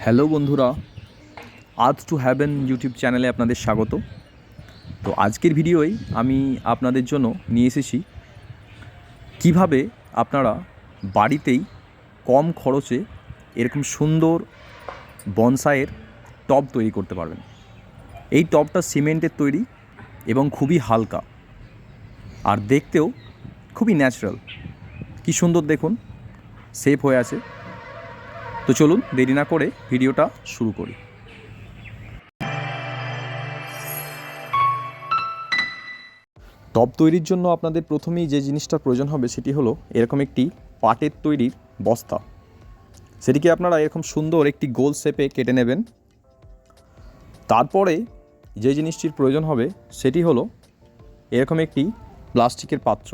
Hello বন্ধুরা, আর্থ two haven YouTube চ্যানেলে আপনাদের স্বাগত। তো আজকের ভিডিওয় আমি আপনাদের জন্য নিয়ে এসেছি কিভাবে আপনারা বাড়িতেই কম খরচে এরকম সুন্দর বনসাইয়ের টব তৈরি করতে পারবেন। এই টবটা সিমেন্টের তৈরি এবং খুবই হালকা আর দেখতেও খুবই ন্যাচারাল। কি সুন্দর দেখুন, সেফ হয়ে আছে। তো চলুন দেরি না করে ভিডিওটা শুরু করি। টব তৈরির জন্য আপনাদের প্রথমেই যে জিনিসটার প্রয়োজন হবে সেটি হলো এরকম একটি পাটের তৈরির বস্তা। সেটিকে আপনারা এরকম সুন্দর একটি গোল শেপে কেটে নেবেন। তারপরে যে জিনিসটির প্রয়োজন হবে সেটি হলো এরকম একটি প্লাস্টিকের পাত্র।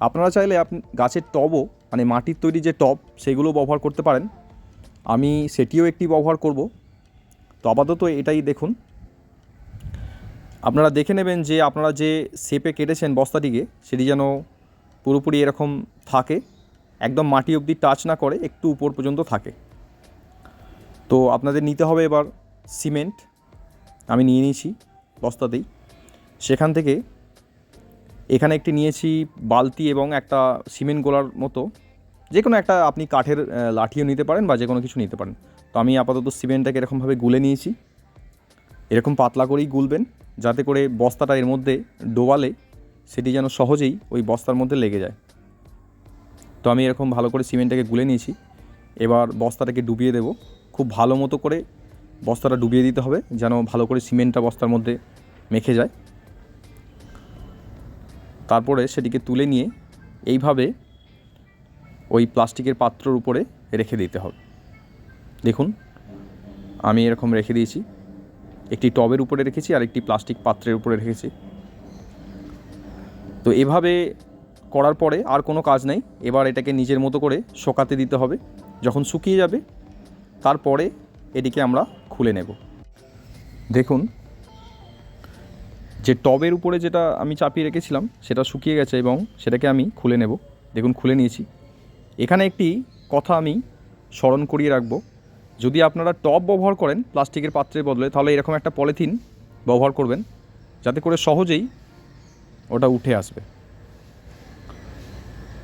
আপনারা চাইলে গাছের টবও মানে মাটির তৈরি যে টব সেগুলো ব্যবহার করতে পারেন। আমি সেটিও একটি ব্যবহার করব। তো আপাতত এটাই দেখুন। আপনারা দেখে নেবেন যে আপনারা যে শেপে কেটেছেন বস্তাটিকে সেটি যেন পুরোপুরি এরকম থাকে, একদম মাটি অবধি টাচ না করে, একটু উপর পর্যন্ত থাকে। তো আপনাদের নিতে হবে এবার সিমেন্ট। আমি নিয়ে নিয়েছি বস্তাতেই। সেখান থেকে এখানে একটি নিয়েছি বালতি এবং একটা সিমেন্ট গোলার মতো, যে কোনো একটা আপনি কাঠের লাঠিও নিতে পারেন বা যে কোনো কিছু নিতে পারেন। তো আমি আপাতত সিমেন্টটাকে এরকমভাবে গুলে নিয়েছি। এরকম পাতলা করেই গুলবেন যাতে করে বস্তাটা এর মধ্যে ডোবালে সেটি যেন সহজেই ওই বস্তার মধ্যে লেগে যায়। তো আমি এরকম ভালো করে সিমেন্টটাকে গুলে নিয়েছি। এবার বস্তাটাকে ডুবিয়ে দেব। খুব ভালো মতো করে বস্তাটা ডুবিয়ে দিতে হবে যেন ভালো করে সিমেন্টটা বস্তার মধ্যে মেখে যায়। তারপরে সেটিকে তুলে নিয়ে এইভাবে ওই প্লাস্টিকের পাত্রর উপরে রেখে দিতে হবে। দেখুন আমি এরকম রেখে দিয়েছি। একটি টবের উপরে রেখেছি আর একটি প্লাস্টিক পাত্রের উপরে রেখেছি। তো এভাবে করার পরে আর কোনো কাজ নেই। এবার এটাকে নিজের মতো করে শুকাতে দিতে হবে। যখন শুকিয়ে যাবে তারপরে এটিকে আমরা খুলে নেব। দেখুন যে টবের উপরে যেটা আমি চাপিয়ে রেখেছিলাম সেটা শুকিয়ে গেছে এবং সেটাকে আমি খুলে নেব। দেখুন খুলে নিয়েছি। এখানে একটি কথা আমি স্মরণ করিয়ে রাখব, যদি আপনারা টব ব্যবহার করেন প্লাস্টিকের পাত্রের বদলে তাহলে এরকম একটা পলিথিন ব্যবহার করবেন যাতে করে সহজেই ওটা উঠে আসবে।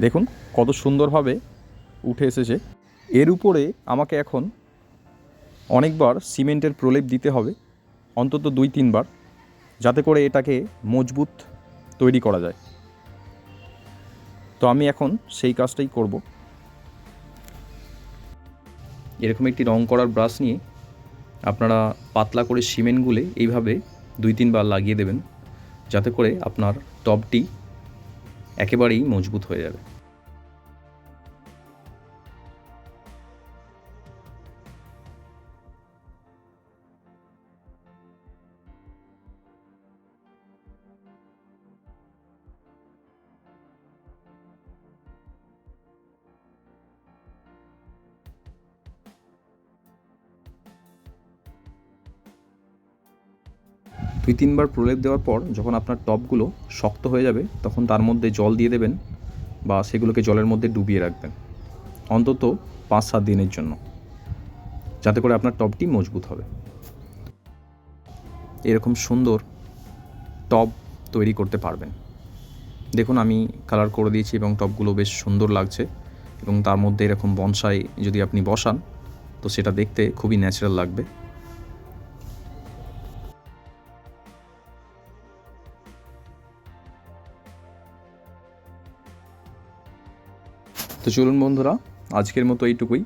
দেখুন কত সুন্দরভাবে উঠে এসেছে। এর উপরে আমাকে এখন অনেকবার সিমেন্টের প্রলেপ দিতে হবে, অন্তত 2-3 বার, যাতে করে এটাকে মজবুত তৈরি করা যায়। তো আমি এখন সেই কাজটাই করব। এরকম একটি রং করার ব্রাশ নিয়ে আপনারা পাতলা করে সিমেন্ট গুলে এইভাবে 2-3 বার লাগিয়ে দেবেন যাতে করে আপনার টবটি একেবারেই মজবুত হয়ে যাবে। দুই তিনবার প্রলেপ দেওয়ার পর যখন আপনার টবগুলো শক্ত হয়ে যাবে তখন তার মধ্যে জল দিয়ে দেবেন বা সেগুলোকে জলের মধ্যে ডুবিয়ে রাখবেন অন্তত 5-7 দিনের জন্য, যাতে করে আপনার টবটি মজবুত হবে। এরকম সুন্দর টব তৈরি করতে পারবেন। দেখুন আমি কালার করে দিয়েছি এবং টবগুলো বেশ সুন্দর লাগছে এবং তার মধ্যে এরকম বনসাই যদি আপনি বসান তো সেটা দেখতে খুবই ন্যাচারাল লাগবে। তো চলুন বন্ধুরা, আজকের মতো এইটুকুই।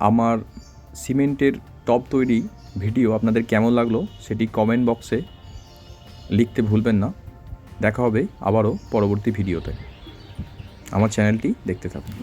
আমার সিমেন্টের টব তৈরি ভিডিও আপনাদের কেমন লাগলো সেটি কমেন্ট বক্সে লিখতে ভুলবেন না। দেখা হবে আবারও পরবর্তী ভিডিওতে। আমার চ্যানেলটি দেখতে থাকুন।